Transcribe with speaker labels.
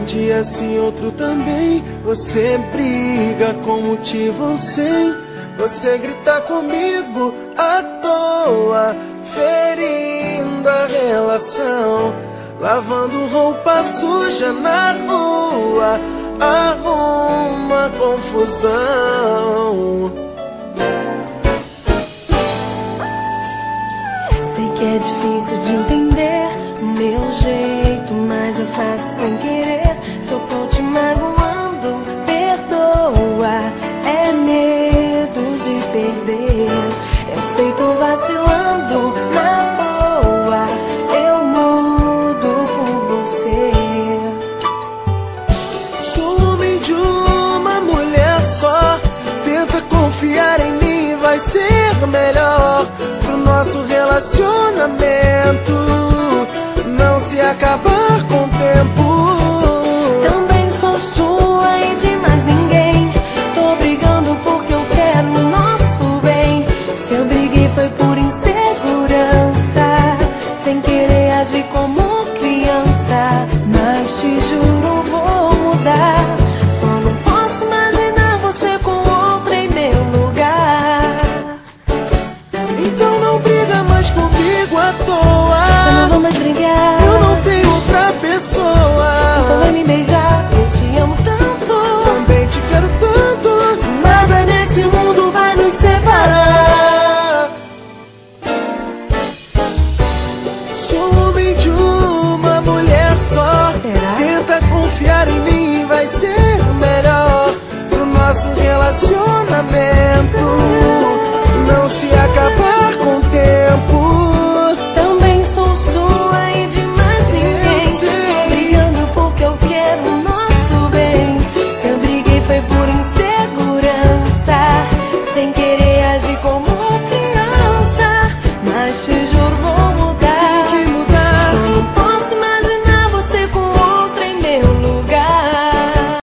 Speaker 1: dia sim, outro também. Você briga com motivo ou sem. Você grita comigo à toa, ferindo a relação. Lavando roupa suja na rua, arruma confusão.
Speaker 2: Sei que é difícil de entender o meu jeito, mas eu faço sem querer. Se eu tô te magoando, perdoa. É medo de perder. Eu sei, tô vacilando na boa. Eu mudo por você.
Speaker 1: Sou homem de uma mulher só. Tenta confiar em mim, vai ser melhor pro nosso relacionamento não se acabar com o tempo.
Speaker 2: Também sou sua e de mais ninguém. Tô brigando porque eu quero o nosso bem. Se eu briguei foi por insegurança, sem querer agir como criança. Mas te juro, vou mudar. Só não posso imaginar você com outra em meu lugar.
Speaker 1: Então não briga mais comigo à toa.
Speaker 2: Eu não vou mais brigar.
Speaker 1: Eu não tenho outra pessoa.
Speaker 2: Então vai me beijar. Eu te amo tanto.
Speaker 1: Também te quero tanto. Nada nesse mundo vai nos separar. Sou homem de uma mulher só.
Speaker 2: Será?
Speaker 1: Tenta confiar em mim, vai ser melhor pro nosso relacionamento não se acabar com o tempo.
Speaker 2: Também sou sua e de mais ninguém.
Speaker 1: Eu sei.
Speaker 2: Tô brigando porque eu quero o nosso bem. Se eu briguei foi por insegurança, sem querer